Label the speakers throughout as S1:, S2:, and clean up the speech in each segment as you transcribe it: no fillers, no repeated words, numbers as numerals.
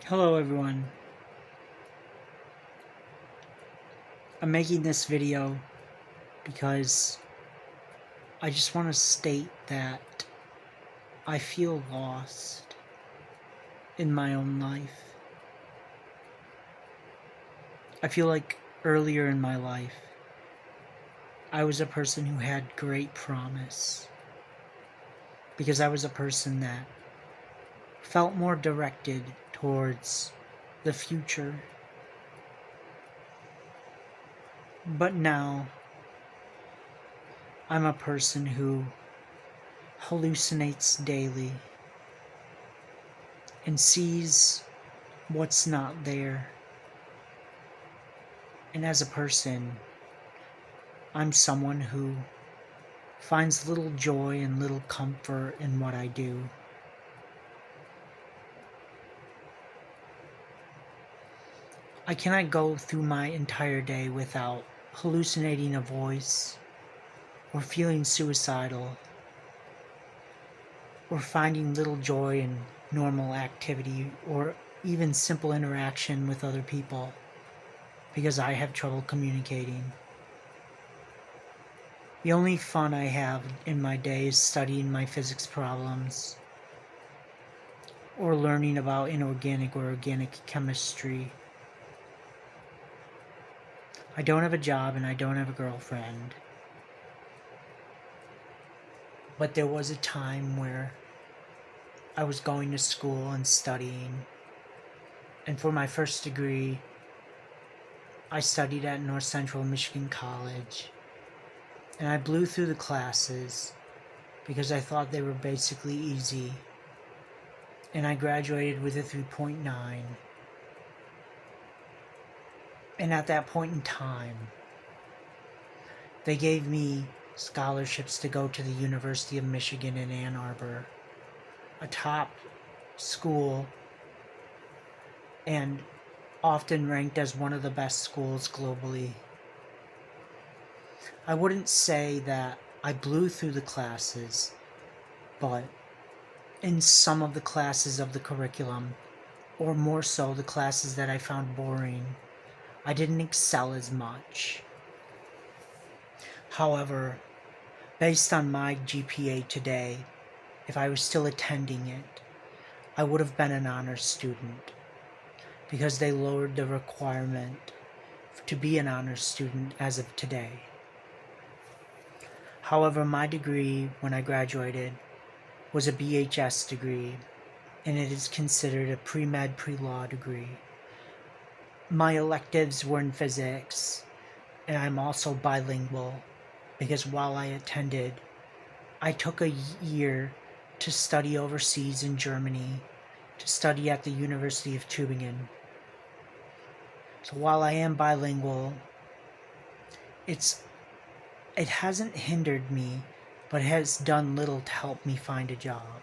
S1: Hello everyone. I'm making this video because I just want to state that I feel lost in my own life. I feel like earlier in my life, I was a person who had great promise because I was a person that felt more directed towards the future. But now, I'm a person who hallucinates daily and sees what's not there. And as a person, I'm someone who finds little joy and little comfort in what I do. I cannot go through my entire day without hallucinating a voice, or feeling suicidal, or finding little joy in normal activity, or even simple interaction with other people, because I have trouble communicating. The only fun I have in my day is studying my physics problems, or learning about inorganic or organic chemistry. I don't have a job and I don't have a girlfriend. But there was a time where I was going to school and studying. And for my first degree, I studied at North Central Michigan College. And I blew through the classes because I thought they were basically easy. And I graduated with a 3.9. And at that point in time, they gave me scholarships to go to the University of Michigan in Ann Arbor, a top school and often ranked as one of the best schools globally. I wouldn't say that I blew through the classes, but in some of the classes of the curriculum, or more so the classes that I found boring, I didn't excel as much. However, based on my GPA today, if I was still attending it, I would have been an honors student because they lowered the requirement to be an honors student as of today. However, my degree when I graduated was a BHS degree, and it is considered a pre-med, pre-law degree. My electives were in physics, and I'm also bilingual because while I attended, I took a year to study overseas in Germany, to study at the University of Tübingen. So while I am bilingual, it hasn't hindered me, but it has done little to help me find a job.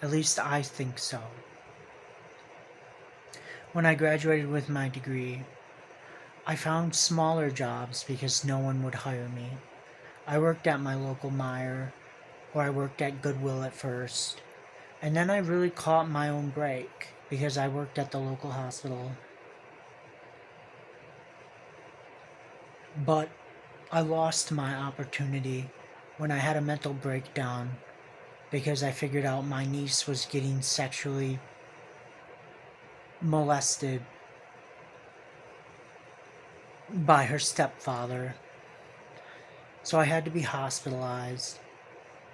S1: At least I think so. When I graduated with my degree, I found smaller jobs because no one would hire me. I worked at my local Meijer, or I worked at Goodwill at first, and then I really caught my own break because I worked at the local hospital. But I lost my opportunity when I had a mental breakdown because I figured out my niece was getting sexually molested by her stepfather. So I had to be hospitalized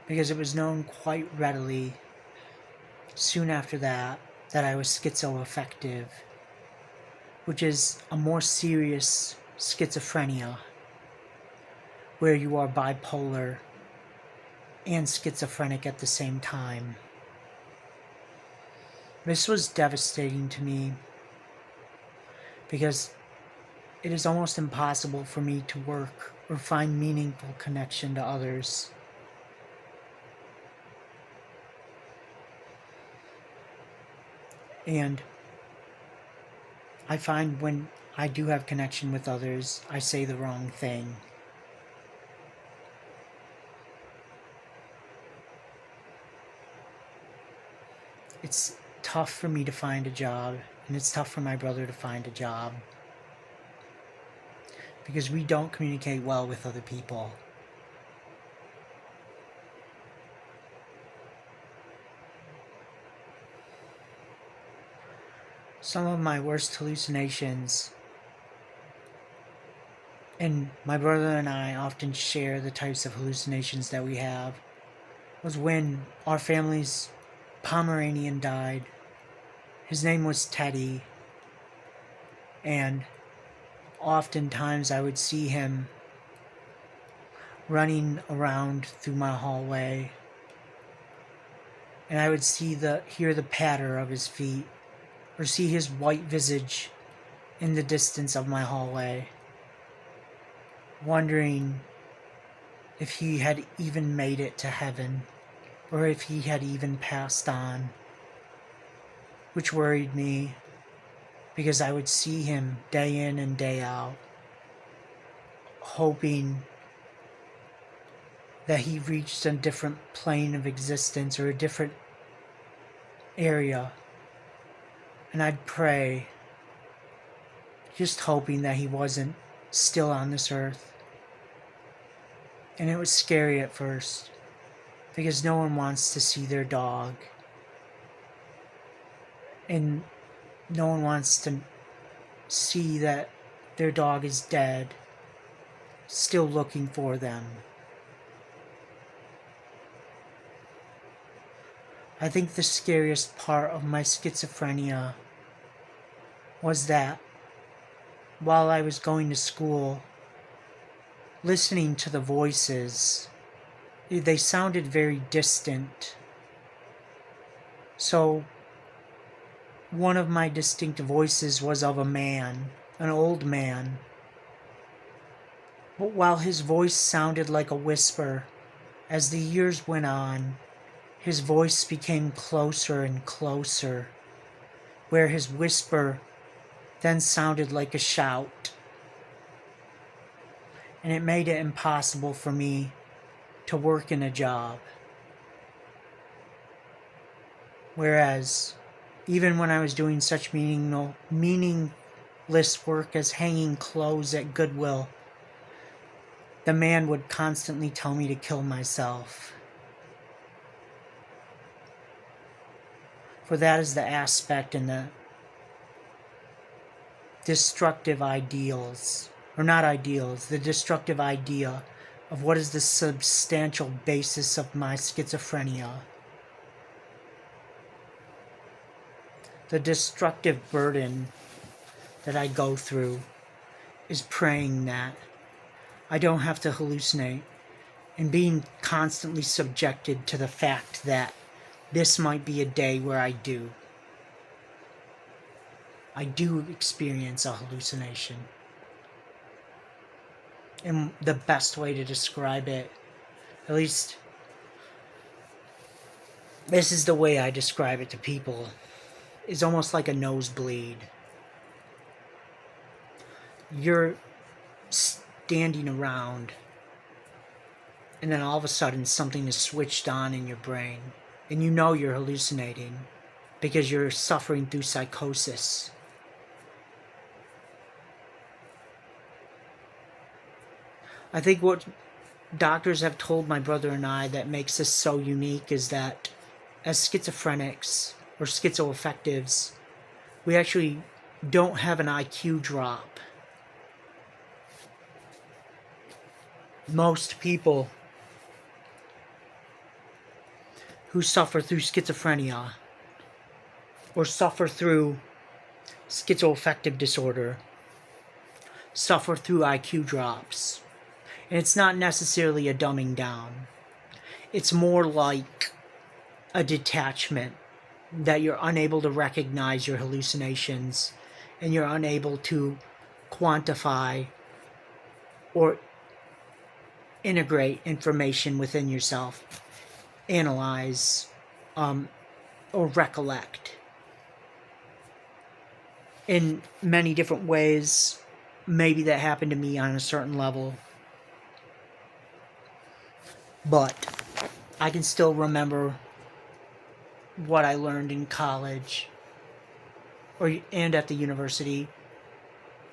S1: because it was known quite readily soon after that I was schizoaffective, which is a more serious schizophrenia where you are bipolar and schizophrenic at the same time. This was devastating to me because it is almost impossible for me to work or find meaningful connection to others. And I find when I do have connection with others, I say the wrong thing. It's tough for me to find a job, and it's tough for my brother to find a job because we don't communicate well with other people. Some of my worst hallucinations, and my brother and I often share the types of hallucinations that we have, was when our family's Pomeranian died. His name was Teddy, and oftentimes I would see him running around through my hallway, and I would hear the patter of his feet, or see his white visage in the distance of my hallway, wondering if he had even made it to heaven, or if he had even passed on, which worried me because I would see him day in and day out, hoping that he reached a different plane of existence or a different area. And I'd pray, just hoping that he wasn't still on this earth. And it was scary at first, because no one wants to see their dog. And no one wants to see that their dog is dead, still looking for them. I think the scariest part of my schizophrenia was that while I was going to school, listening to the voices, they sounded very distant. So one of my distinct voices was of a man, an old man. But while his voice sounded like a whisper, as the years went on, his voice became closer and closer, where his whisper then sounded like a shout. And it made it impossible for me to work in a job. Whereas, even when I was doing such meaningless work as hanging clothes at Goodwill, the man would constantly tell me to kill myself. For that is the aspect in the destructive ideals, or not ideals, the destructive idea of what is the substantial basis of my schizophrenia. The destructive burden that I go through is praying that I don't have to hallucinate, and being constantly subjected to the fact that this might be a day where I do experience a hallucination. And the best way to describe it, at least this is the way I describe it to people, is almost like a nosebleed. You're standing around, and then all of a sudden something is switched on in your brain, and you know you're hallucinating because you're suffering through psychosis. I think what doctors have told my brother and I that makes us so unique is that as schizophrenics or schizoaffectives, we actually don't have an IQ drop. Most people who suffer through schizophrenia or suffer through schizoaffective disorder suffer through IQ drops. And it's not necessarily a dumbing down. It's more like a detachment, that you're unable to recognize your hallucinations and you're unable to quantify or integrate information within yourself, analyze, or recollect. In many different ways, maybe that happened to me on a certain level. But I can still remember what I learned in college and at the university,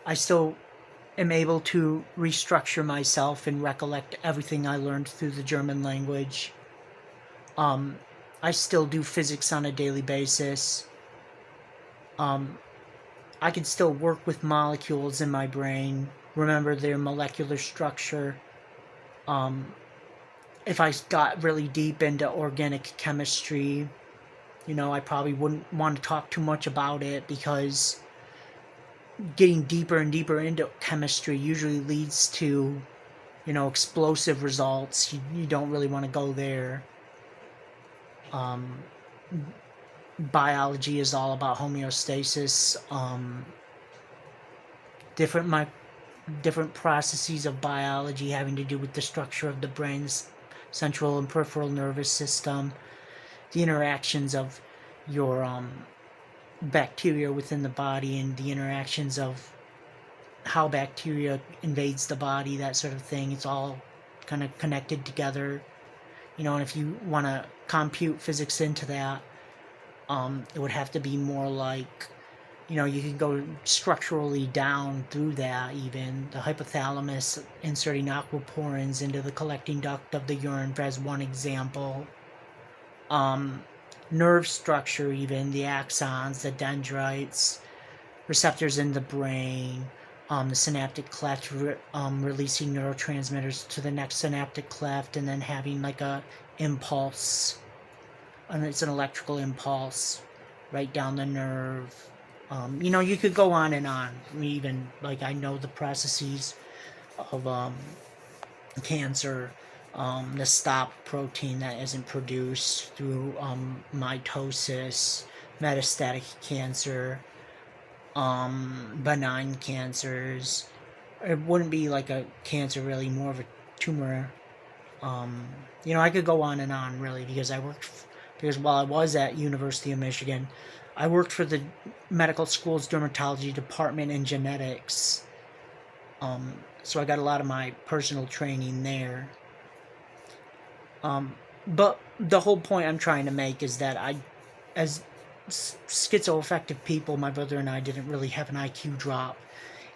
S1: I still am able to restructure myself and recollect everything I learned through the German language. I still do physics on a daily basis. I can still work with molecules in my brain, remember their molecular structure. If I got really deep into organic chemistry, I probably wouldn't want to talk too much about it, because getting deeper and deeper into chemistry usually leads to, explosive results. You don't really want to go there. Biology is all about homeostasis. Different processes of biology having to do with the structure of the brain's central and peripheral nervous system, the interactions of your bacteria within the body, and the interactions of how bacteria invades the body, that sort of thing. It's all kind of connected together, and if you want to compute physics into that, it would have to be more like, you can go structurally down through that, even the hypothalamus inserting aquaporins into the collecting duct of the urine, as one example. Nerve structure, even the axons, the dendrites, receptors in the brain, the synaptic cleft, releasing neurotransmitters to the next synaptic cleft, and then having like a impulse, and it's an electrical impulse right down the nerve. You could go on and on. Even like I know the processes of cancer, the stop protein that isn't produced through mitosis, metastatic cancer, benign cancers. It wouldn't be like a cancer, really, more of a tumor. I could go on and on, really, because because while I was at University of Michigan, I worked for the medical school's dermatology department in genetics. So I got a lot of my personal training there. But the whole point I'm trying to make is that as schizoaffective people, my brother and I didn't really have an IQ drop.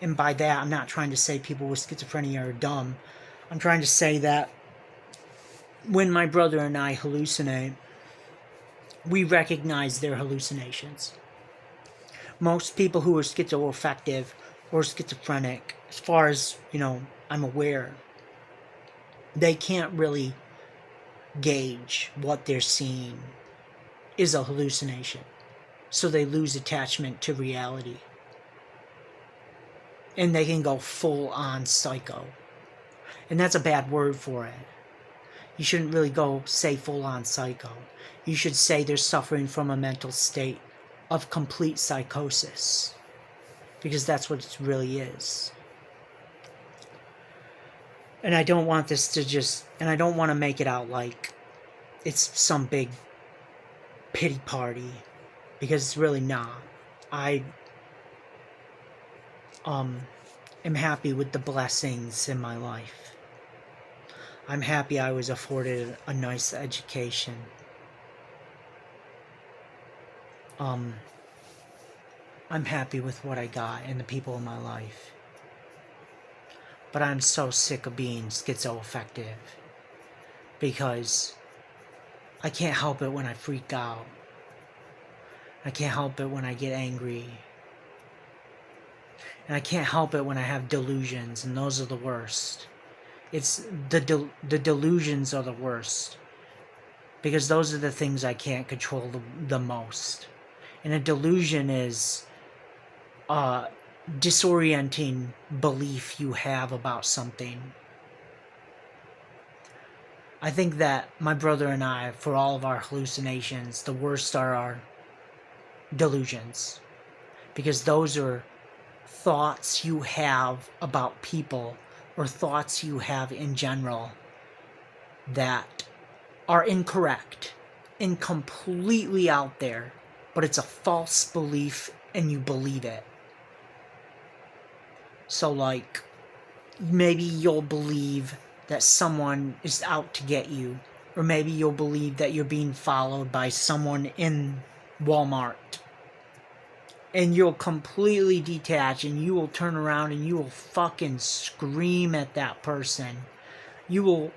S1: And by that, I'm not trying to say people with schizophrenia are dumb. I'm trying to say that when my brother and I hallucinate, we recognize their hallucinations. Most people who are schizoaffective or schizophrenic, as far as, I'm aware, they can't really gauge what they're seeing is a hallucination. So they lose attachment to reality. And they can go full on psycho. And that's a bad word for it. You shouldn't really say full on psycho. You should say they're suffering from a mental state of complete psychosis. Because that's what it really is. And I don't want this to I don't want to make it out like it's some big pity party. Because it's really not. I am happy with the blessings in my life. I'm happy I was afforded a nice education. I'm happy with what I got and the people in my life. But I'm so sick of being schizoaffective, because I can't help it when I freak out. I can't help it when I get angry. And I can't help it when I have delusions, and those are the worst. It's the delusions are the worst, because those are the things I can't control the most. And a delusion is a disorienting belief you have about something. I think that my brother and I, for all of our hallucinations, the worst are our delusions. Because those are thoughts you have about people, or thoughts you have in general, that are incorrect and completely out there, but it's a false belief and you believe it. So like, maybe you'll believe that someone is out to get you, Or maybe you'll believe that you're being followed by someone in Walmart. And you'll completely detach and you will turn around and you will fucking scream at that person. You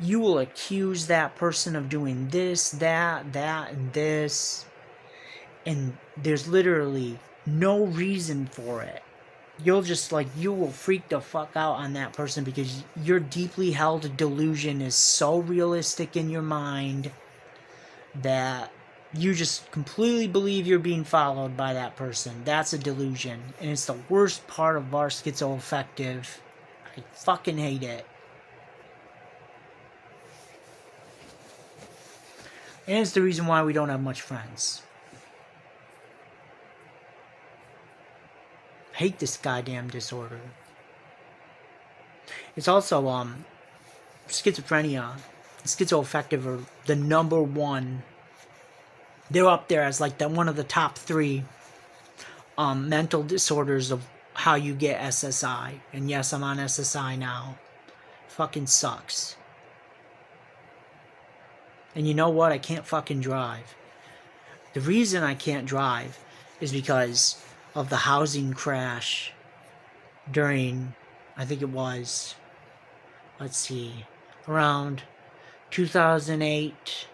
S1: will accuse that person of doing this, that, and this. And there's literally no reason for it. You'll just you will freak the fuck out on that person because your deeply held delusion is so realistic in your mind that you just completely believe you're being followed by that person. That's a delusion. And it's the worst part of our schizoaffective. I fucking hate it. And it's the reason why we don't have much friends. I hate this goddamn disorder. It's also, schizophrenia, schizoaffective are the number one. They're up there as one of the top 3 mental disorders of how you get SSI. And yes, I'm on SSI now. Fucking sucks. And you know what? I can't fucking drive. The reason I can't drive is because of the housing crash during, I think it was, around 2008,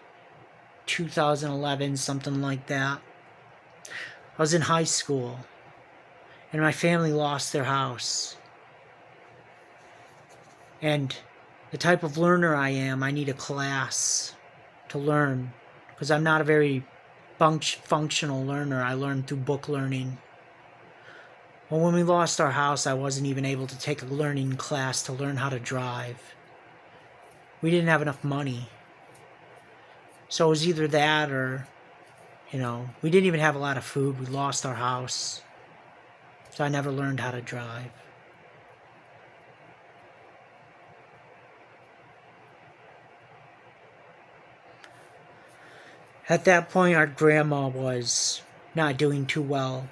S1: 2011, something like that. I was in high school, and my family lost their house. And the type of learner I am, I need a class to learn, because I'm not a very functional learner. I learn through book learning. Well, when we lost our house, I wasn't even able to take a learning class to learn how to drive. We didn't have enough money. So it was either that or, we didn't even have a lot of food. We lost our house. So I never learned how to drive. At that point, our grandma was not doing too well.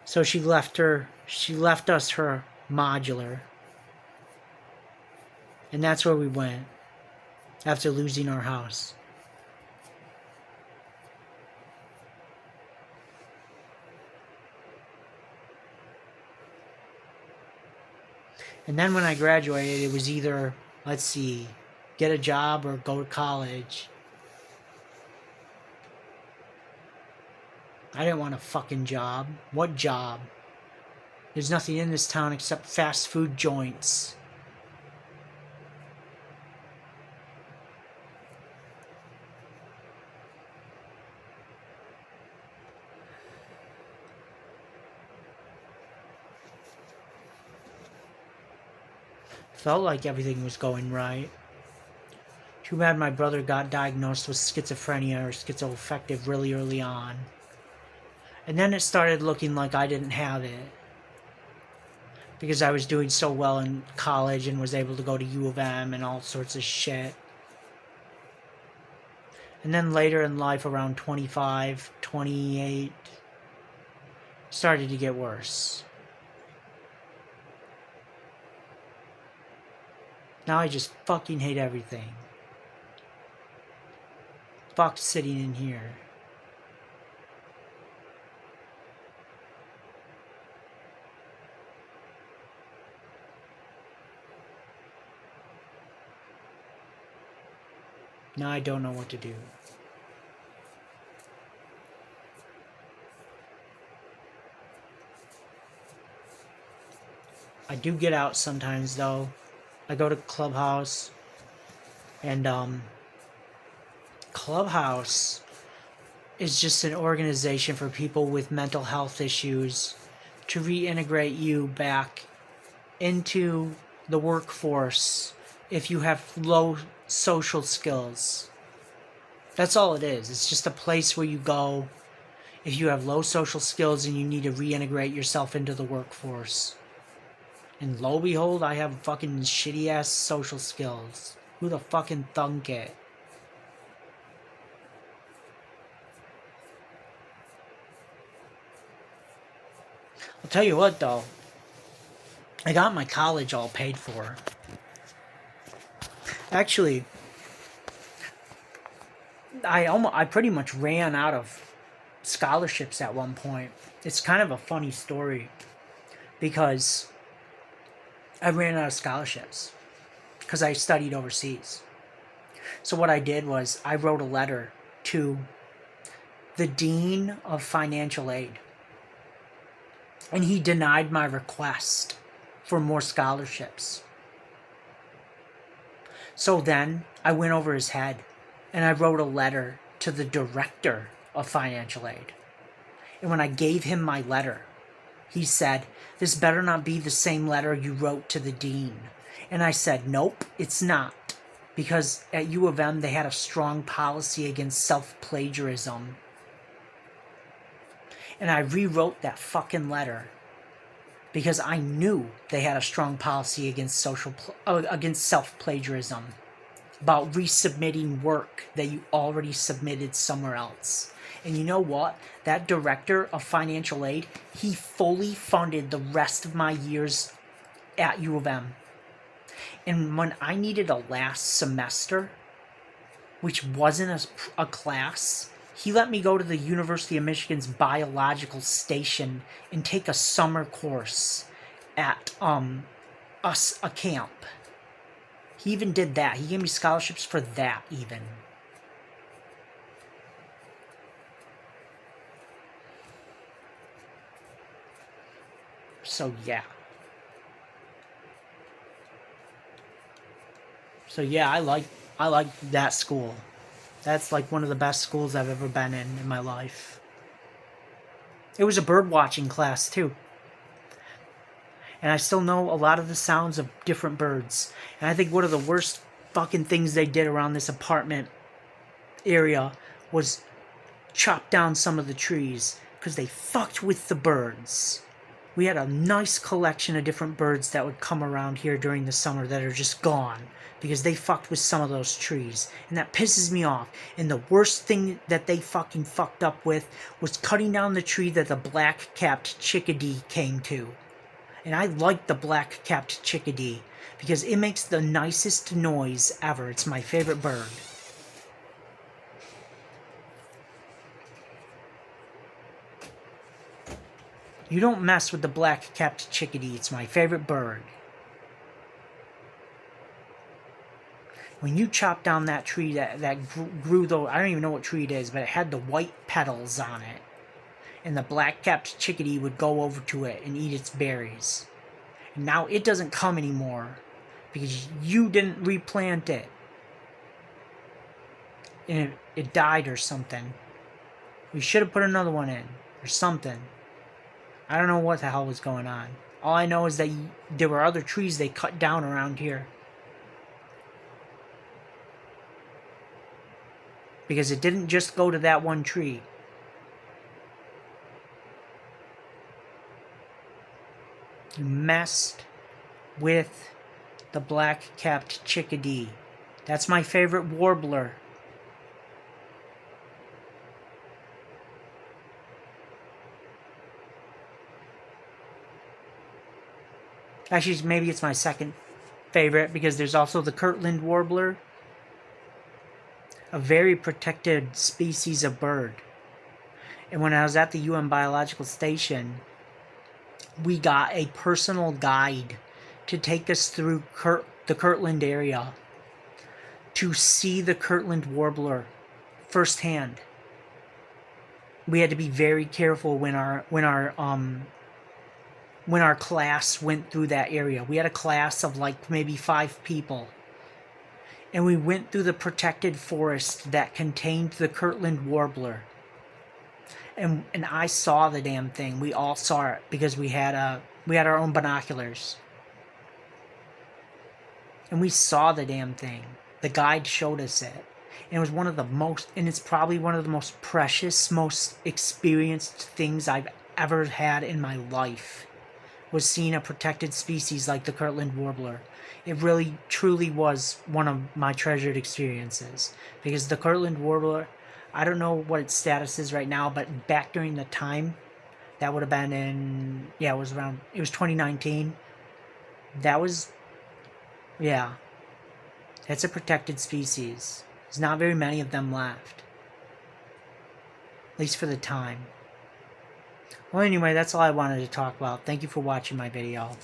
S1: So she left us her modular. And that's where we went after losing our house. And then when I graduated, it was either, get a job or go to college. I didn't want a fucking job. What job? There's nothing in this town except fast food joints. Felt like everything was going right. Too bad my brother got diagnosed with schizophrenia or schizoaffective really early on. And then it started looking like I didn't have it. Because I was doing so well in college and was able to go to U of M and all sorts of shit. And then later in life, around 25, 28, started to get worse. Now I just fucking hate everything. Fuck sitting in here. Now I don't know what to do. I do get out sometimes though. I go to Clubhouse, and Clubhouse is just an organization for people with mental health issues to reintegrate you back into the workforce if you have low social skills. That's all it is. It's just a place where you go if you have low social skills and you need to reintegrate yourself into the workforce. And lo and behold, I have fucking shitty ass social skills. Who the fucking thunk it? I'll tell you what though. I got my college all paid for. Actually, I pretty much ran out of scholarships at one point. It's kind of a funny story because I ran out of scholarships because I studied overseas. So what I did was I wrote a letter to the Dean of Financial Aid, and he denied my request for more scholarships. So then I went over his head and I wrote a letter to the Director of Financial Aid. And when I gave him my letter, he said, "This better not be the same letter you wrote to the Dean." And I said, "Nope, it's not." Because at U of M, they had a strong policy against self-plagiarism. And I rewrote that fucking letter because I knew they had a strong policy against against self-plagiarism, about resubmitting work that you already submitted somewhere else. And you know what? That Director of Financial Aid, he fully funded the rest of my years at U of M. And when I needed a last semester, which wasn't a class, he let me go to the University of Michigan's biological station and take a summer course at a camp. He even did that. He gave me scholarships for that even. So yeah. I like that school. That's like one of the best schools I've ever been in my life. It was a bird watching class too. And I still know a lot of the sounds of different birds. And I think one of the worst fucking things they did around this apartment area was chop down some of the trees because they fucked with the birds. We had a nice collection of different birds that would come around here during the summer that are just gone because they fucked with some of those trees. And that pisses me off. And the worst thing that they fucking fucked up with was cutting down the tree that the black-capped chickadee came to. And I like the black-capped chickadee because it makes the nicest noise ever. It's my favorite bird. You don't mess with the black-capped chickadee. It's my favorite bird. When you chop down that tree that grew, though, I don't even know what tree it is, but it had the white petals on it. And the black-capped chickadee would go over to it and eat its berries. And now it doesn't come anymore because you didn't replant it. And it died or something. We should have put another one in or something. I don't know what the hell was going on. All I know is that there were other trees they cut down around here. Because it didn't just go to that one tree. You messed with the black-capped chickadee. That's my favorite warbler. Actually, maybe it's my second favorite because there's also the Kirtland warbler. A very protected species of bird. And when I was at the UM Biological Station, we got a personal guide to take us through the Kirtland area to see the Kirtland warbler firsthand. We had to be very careful when our class went through that area. We had a class of like maybe 5 people. And we went through the protected forest that contained the Kirtland warbler. And I saw the damn thing. We all saw it because we had our own binoculars. And we saw the damn thing. The guide showed us it. And it was it's probably one of the most precious, most experienced things I've ever had in my life, was seeing a protected species like the Kirtland warbler. It really, truly was one of my treasured experiences. Because the Kirtland warbler, I don't know what its status is right now, but back during the time, that would have been it was 2019. It's a protected species. There's not very many of them left. at least for the time. Well, anyway, that's all I wanted to talk about. Thank you for watching my video.